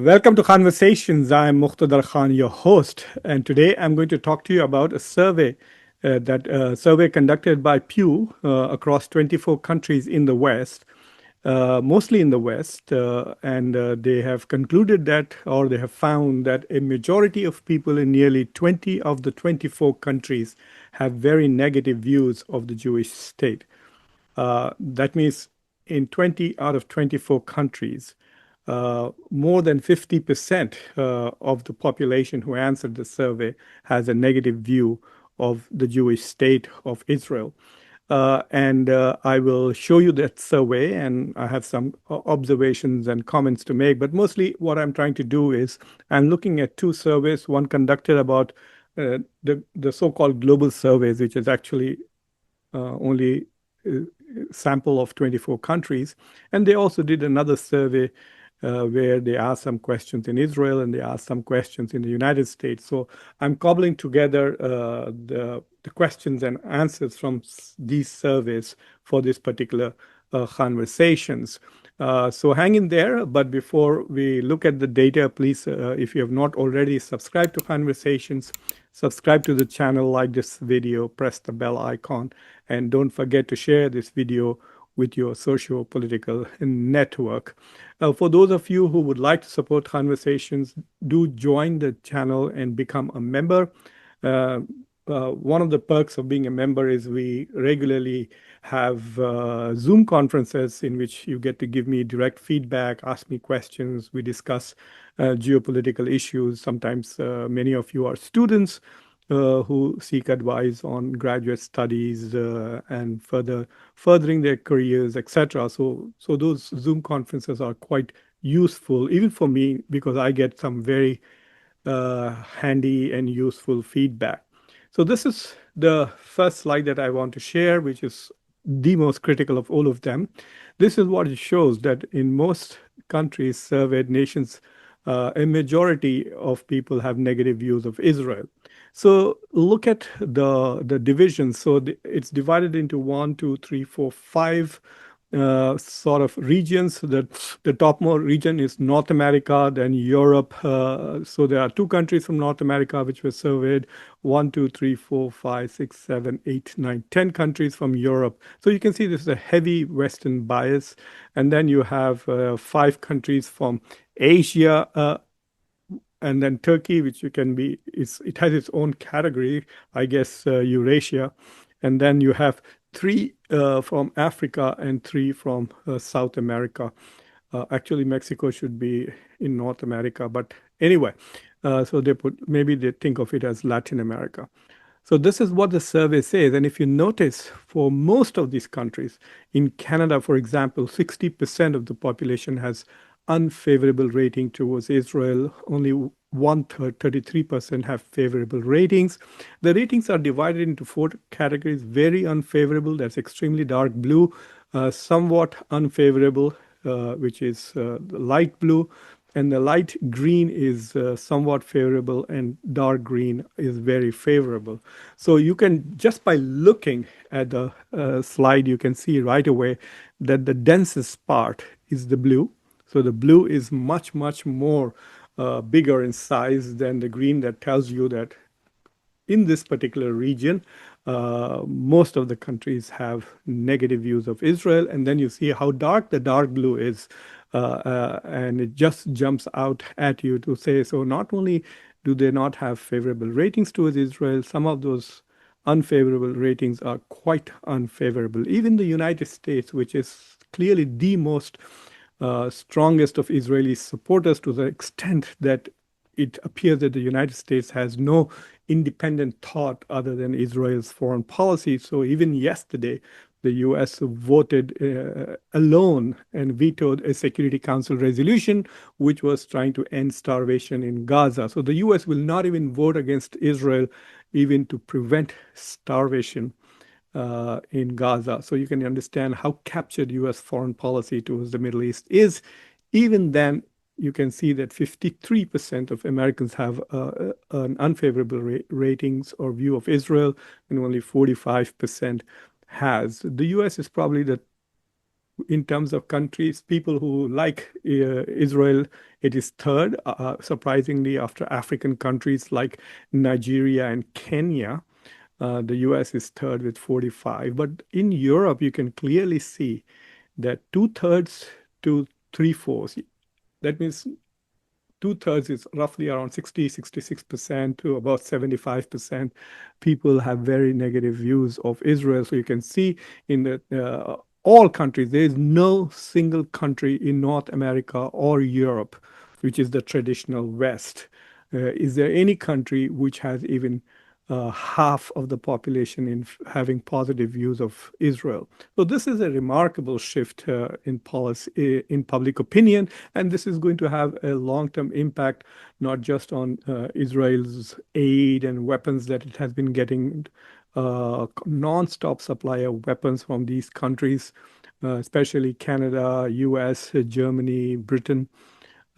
Welcome to Conversations. I'm Muqtadar Khan, your host, and today I'm going to talk to you about a survey survey conducted by Pew across 24 countries in the West, mostly in the West, and they have concluded that, or they have found that a majority of people in nearly 20 of the 24 countries have very negative views of the Jewish state. That means in 20 out of 24 countries, more than 50% of the population who answered the survey has a negative view of the Jewish state of Israel. And I will show you that survey, and I have some observations and comments to make. But mostly, what I'm trying to do is I'm looking at two surveys, one conducted about the so-called global surveys, which is actually only sample of 24 countries. And they also did another survey where they asked some questions in Israel and they asked some questions in the United States. So I'm cobbling together the questions and answers from these surveys for this particular conversations. So hang in there. But before we look at the data, please, if you have not already subscribed to Conversations, subscribe to the channel, like this video, press the bell icon, and don't forget to share this video with your socio-political network. For those of you who would like to support Conversations, do join the channel and become a member. One of the perks of being a member is we regularly have Zoom conferences in which you get to give me direct feedback, ask me questions. We discuss geopolitical issues. Sometimes many of you are students who seek advice on graduate studies and furthering their careers, etc. So those Zoom conferences are quite useful, even for me, because I get some very handy and useful feedback. So this is the first slide that I want to share, which is the most critical of all of them. This is what it shows, that in most countries, surveyed nations, a majority of people have negative views of Israel. So look at the divisions. So it's divided into one, two, three, four, five sort of regions. The topmost region is North America, then Europe. So there are two countries from North America which were surveyed. One, two, three, four, five, six, seven, eight, nine, 10 countries from Europe. So you can see this is a heavy Western bias. And then you have five countries from Asia, and then Turkey, which you can be, it has its own category, I guess, Eurasia. And then you have three from Africa and three from South America. Actually, Mexico should be in North America, but anyway, so maybe they think of it as Latin America. So this is what the survey says. And if you notice, for most of these countries, in Canada, for example, 60% of the population has unfavorable rating towards Israel. Only one third, 33% have favorable ratings. The ratings are divided into four categories: very unfavorable, that's extremely dark blue; somewhat unfavorable, which is light blue; and the light green is somewhat favorable, and dark green is very favorable. So you can, just by looking at the slide, you can see right away that the densest part is the blue. So the blue is much, much more bigger in size than the green. That tells you that in this particular region, most of the countries have negative views of Israel. And then you see how dark the dark blue is. And it just jumps out at you to say, so not only do they not have favorable ratings towards Israel, some of those unfavorable ratings are quite unfavorable. Even the United States, which is clearly the most strongest of Israeli supporters, to the extent that it appears that the United States has no independent thought other than Israel's foreign policy. So even yesterday, the US voted alone and vetoed a Security Council resolution which was trying to end starvation in Gaza. So the US will not even vote against Israel even to prevent starvation in Gaza. So you can understand how captured US foreign policy towards the Middle East is. Even then, you can see that 53% of Americans have an unfavorable ratings or view of Israel, and only 45% has. The US is probably the in terms of countries, people who like Israel, it is third, surprisingly, after African countries like Nigeria and Kenya. The US is third with 45. But in Europe, you can clearly see that two-thirds to three-fourths, that means two-thirds is roughly around 60, 66% to about 75%. People have very negative views of Israel. So you can see in the all countries, there is no single country in North America or Europe, which is the traditional West. Is there any country which has even half of the population in having positive views of Israel? So this is a remarkable shift in policy, in public opinion, and this is going to have a long-term impact, not just on Israel's aid and weapons that it has been getting, non-stop supply of weapons from these countries, especially Canada, US, Germany, Britain.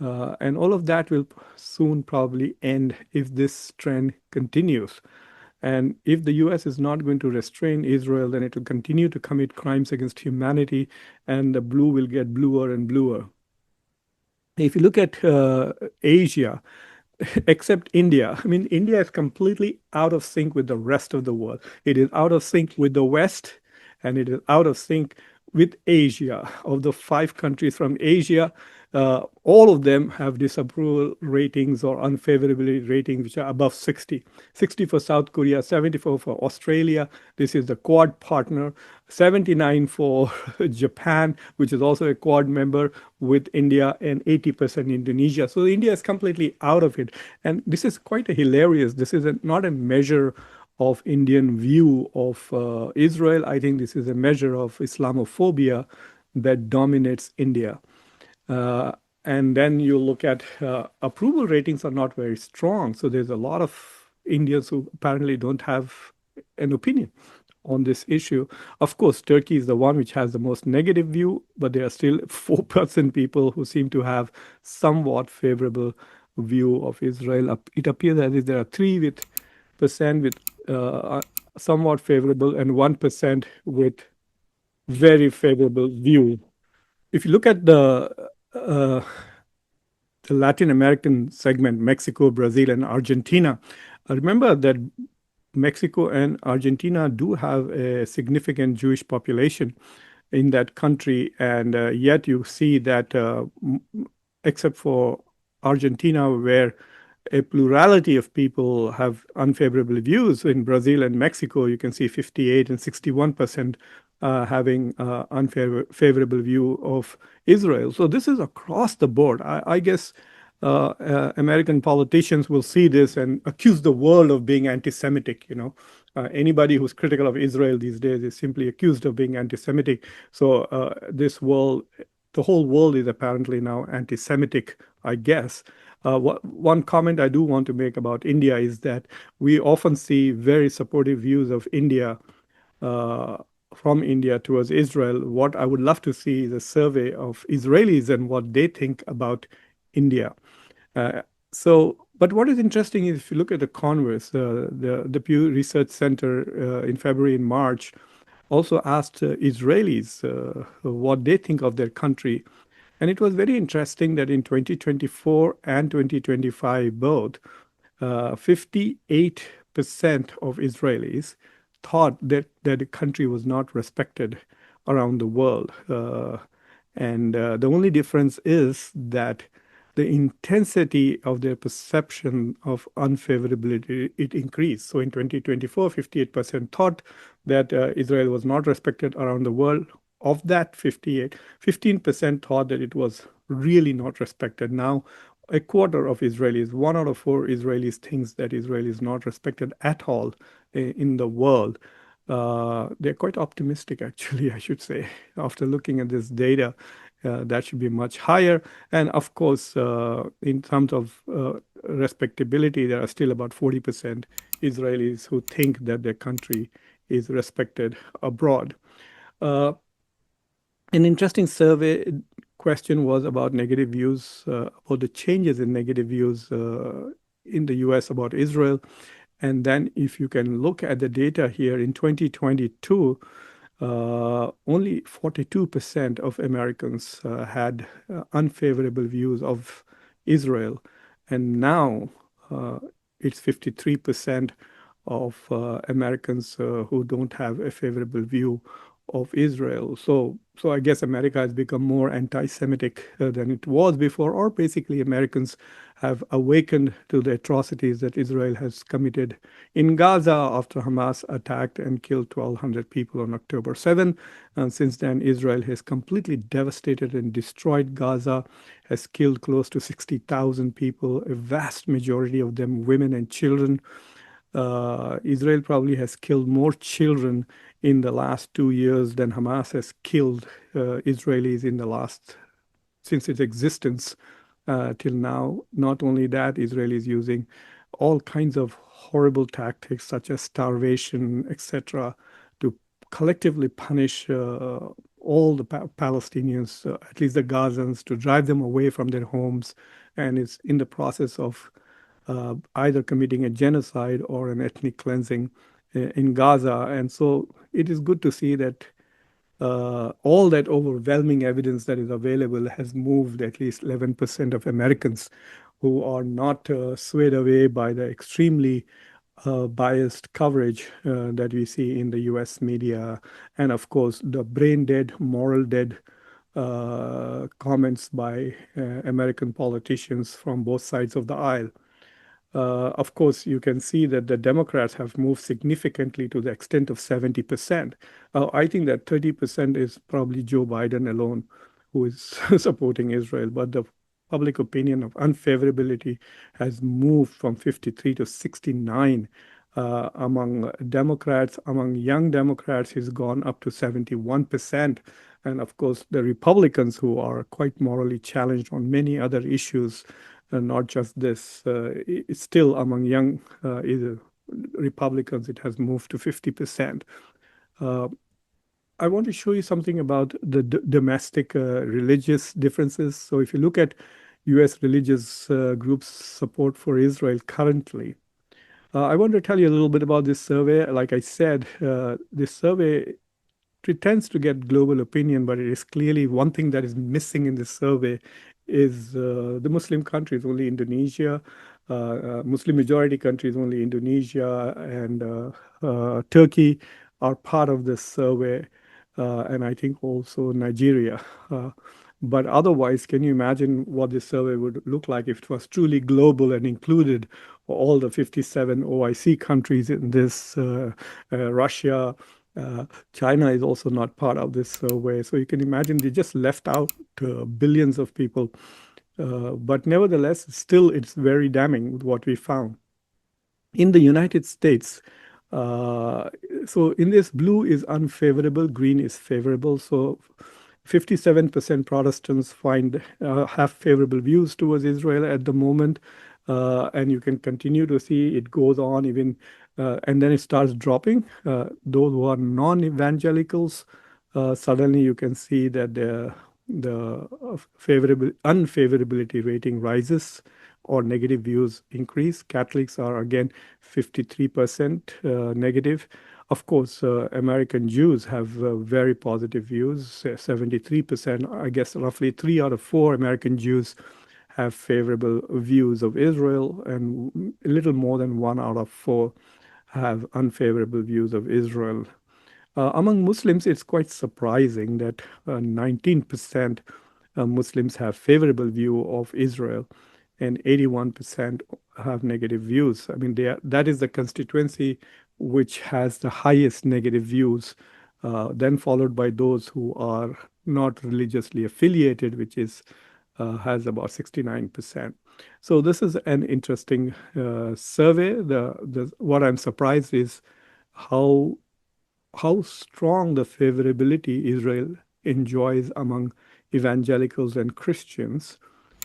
And all of that will soon probably end if this trend continues. And if the US is not going to restrain Israel, then it will continue to commit crimes against humanity, and the blue will get bluer and bluer. If you look at Asia, except India. I mean, India is completely out of sync with the rest of the world. It is out of sync with the West, and it is out of sync with Asia. Of the five countries from Asia, all of them have disapproval ratings or unfavorability ratings which are above 60. 60 for South Korea, 74 for Australia. This is the Quad partner. 79 for Japan, which is also a Quad member with India, and 80% Indonesia. So India is completely out of it. And this is quite a hilarious. This is not a measure of Indian view of Israel. I think this is a measure of Islamophobia that dominates India. Uh, and then you look at approval ratings are not very strong. So there's a lot of Indians who apparently don't have an opinion on this issue. Of course, Turkey is the one which has the most negative view, but there are still 4% people who seem to have somewhat favorable view of Israel. It appears as if there are 3% with somewhat favorable and 1% with very favorable view. If you look at uh, the Latin American segment, Mexico, Brazil, and Argentina, remember that Mexico and Argentina do have a significant Jewish population in that country, and yet you see that, except for Argentina, where a plurality of people have unfavorable views. In Brazil and Mexico, you can see 58 and 61% having unfavorable view of Israel. So this is across the board. I guess American politicians will see this and accuse the world of being anti-Semitic. Anybody who's critical of Israel these days is simply accused of being anti-Semitic. So the whole world is apparently now anti-Semitic, I guess. One comment I do want to make about India is that we often see very supportive views of India, uh, from India towards Israel. What I would love to see is a survey of Israelis and what they think about India. Uh, but what is interesting is if you look at the Converse, the Pew Research Center in February and March also asked Israelis what they think of their country. And it was very interesting that in 2024 and 2025 both, 58% of Israelis thought that the country was not respected around the world. And the only difference is that the intensity of their perception of unfavorability, it increased. So in 2024, 58% thought that Israel was not respected around the world. Of that 58, 15% thought that it was really not respected. Now, a quarter of Israelis, one out of four Israelis thinks that Israel is not respected at all in the world. They're quite optimistic, actually, I should say. After looking at this data, that should be much higher. And of course, in terms of respectability, there are still about 40% Israelis who think that their country is respected abroad. Uh, an interesting survey question was about negative views, about the changes in negative views in the US about Israel. And then if you can look at the data here in 2022, only 42% of Americans had unfavorable views of Israel, and now uh, it's 53% of Americans who don't have a favorable view of Israel. So I guess America has become more anti-Semitic than it was before, or basically Americans have awakened to the atrocities that Israel has committed in Gaza after Hamas attacked and killed 1,200 people on October 7. And since then, Israel has completely devastated and destroyed Gaza, has killed close to 60,000 people, a vast majority of them women and children. Israel probably has killed more children in the last 2 years than Hamas has killed Israelis in the last since its existence till now. Not only that, Israel is using all kinds of horrible tactics such as starvation, etc., to collectively punish all the Palestinians, at least the Gazans, to drive them away from their homes, and is in the process of either committing a genocide or an ethnic cleansing in Gaza. And so it is good to see that all that overwhelming evidence that is available has moved at least 11% of Americans who are not swayed away by the extremely biased coverage that we see in the US media. And of course, the brain dead, moral dead comments by American politicians from both sides of the aisle. Of course, you can see that the Democrats have moved significantly to the extent of 70%. I think that 30% is probably Joe Biden alone who is supporting Israel, but the public opinion of unfavorability has moved from 53 to 69. Among Democrats, among young Democrats, it's gone up to 71%. And of course, the Republicans, who are quite morally challenged on many other issues, not just this. It's still among young Republicans, it has moved to 50%. Uh, I want to show you something about the domestic religious differences. So if you look at US religious groups' support for Israel currently, I want to tell you a little bit about this survey. Like I said, this survey pretends to get global opinion, but it is clearly one thing that is missing in this survey is the Muslim countries, only Indonesia, Muslim majority countries, only Indonesia and Turkey are part of this survey, and I think also Nigeria. Uh, but otherwise, can you imagine what this survey would look like if it was truly global and included all the 57 OIC countries in this, Russia, uh, China is also not part of this survey. So you can imagine they just left out billions of people. But nevertheless, still, it's very damning with what we found. In the United States, uh, so in this, blue is unfavorable, green is favorable. So 57% Protestants have favorable views towards Israel at the moment, and you can continue to see it goes on even, and then it starts dropping. Those who are non-evangelicals, suddenly you can see that the favorable unfavorability rating rises or negative views increase. Catholics are again 53% negative. Of course, American Jews have very positive views, 73%. I guess roughly 3 out of 4 American Jews have favorable views of Israel, and a little more than 1 out of 4 have unfavorable views of Israel. Among Muslims, it's quite surprising that 19% Muslims have favorable view of Israel and 81% have negative views. I mean, that is the constituency which has the highest negative views, then followed by those who are not religiously affiliated, which is has about 69%. So this is an interesting survey. What I'm surprised is how how strong the favorability Israel enjoys among evangelicals and Christians,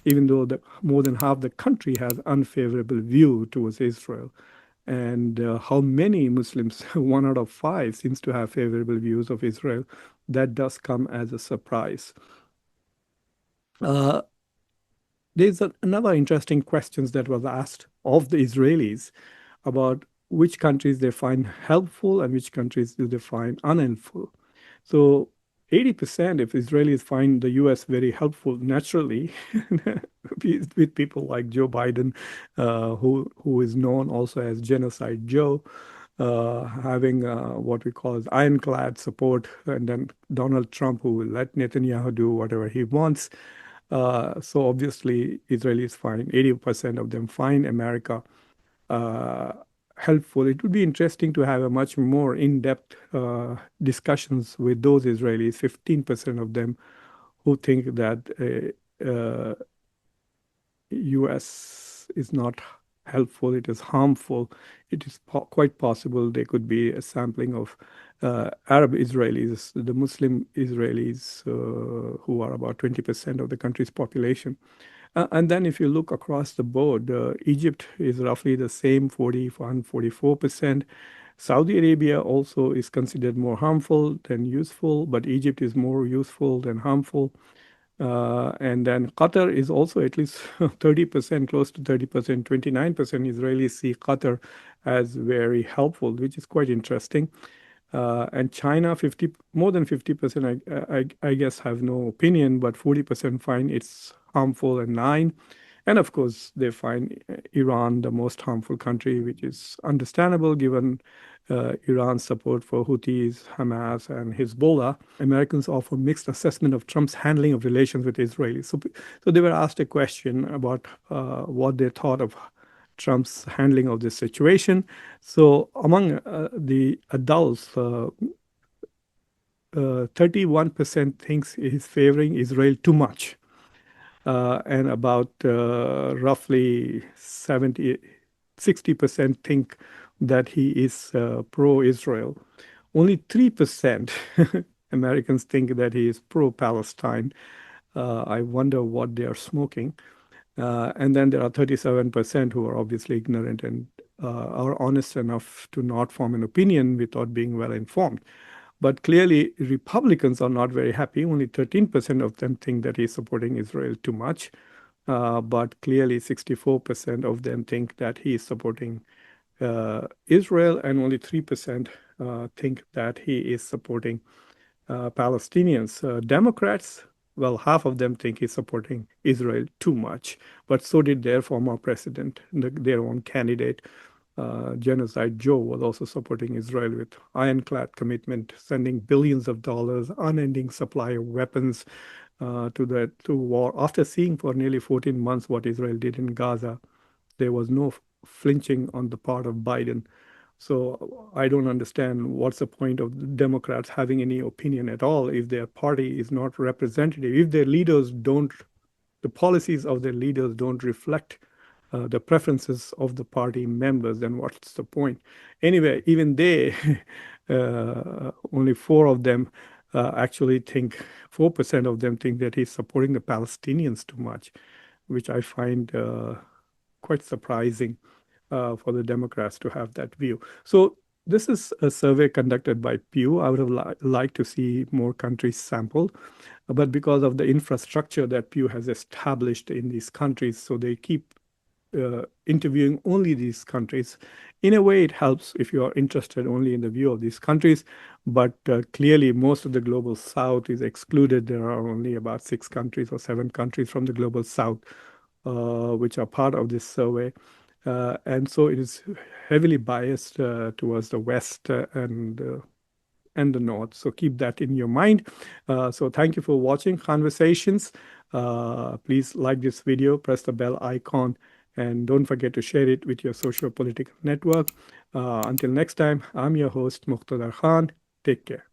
even though more than half the country has unfavorable view towards Israel. And how many Muslims, 1 out of 5, seems to have favorable views of Israel. That does come as a surprise. Uh, there's another interesting question that was asked of the Israelis about which countries they find helpful and which countries do they find unhelpful. So 80%, if Israelis find the US very helpful naturally, with people like Joe Biden, who is known also as Genocide Joe, having what we call as ironclad support, and then Donald Trump, who will let Netanyahu do whatever he wants. So obviously, Israelis find 80% of them find America uh, helpful. It would be interesting to have a much more in-depth discussions with those Israelis, 15% of them who think that US is not helpful, it is harmful. It is quite possible there could be a sampling of Arab Israelis, the Muslim Israelis, who are about 20% of the country's population. And then if you look across the board, Egypt is roughly the same, 41, 44%. Saudi Arabia also is considered more harmful than useful, but Egypt is more useful than harmful. And then Qatar is also at least 30%, close to 30%, 29% Israelis see Qatar as very helpful, which is quite interesting. And China, 50, more than 50%, I guess, have no opinion, but 40% find it's harmful, and nine. And of course, they find Iran the most harmful country, which is understandable given Iran's support for Houthis, Hamas, and Hezbollah. Americans offer mixed assessment of Trump's handling of relations with Israelis. So they were asked a question about what they thought of Trump's handling of this situation. So among the adults, 31% thinks he's favoring Israel too much, and about roughly 60% think that he is pro-Israel. Only 3% Americans think that he is pro-Palestine. I wonder what they are smoking. And then there are 37% who are obviously ignorant and are honest enough to not form an opinion without being well informed. But clearly, Republicans are not very happy. Only 13% of them think that he's supporting Israel too much. But clearly, 64% of them think that he is supporting Israel, and only 3% think that he is supporting Palestinians. Democrats, well, half of them think he's supporting Israel too much, but so did their former president, their own candidate. Genocide Joe was also supporting Israel with ironclad commitment, sending billions of dollars, unending supply of weapons to war. After seeing for nearly 14 months what Israel did in Gaza, there was no flinching on the part of Biden. So I don't understand what's the point of Democrats having any opinion at all if their party is not representative, if their leaders don't, the policies of their leaders don't reflect the preferences of the party members, then what's the point? Anyway, even they, only four of them actually think, 4% of them think that he's supporting the Palestinians too much, which I find quite surprising for the Democrats to have that view. So this is a survey conducted by Pew. I would have liked to see more countries sampled, but because of the infrastructure that Pew has established in these countries, so they keep interviewing only these countries. In a way, it helps if you are interested only in the view of these countries, but clearly most of the global south is excluded. There are only about 6 countries or 7 countries from the global south which are part of this survey. And so it is heavily biased towards the West and the North. So keep that in your mind. So thank you for watching Conversations. Please like this video, press the bell icon, and don't forget to share it with your social political network. Until next time, I'm your host, Muqtadar Khan. Take care.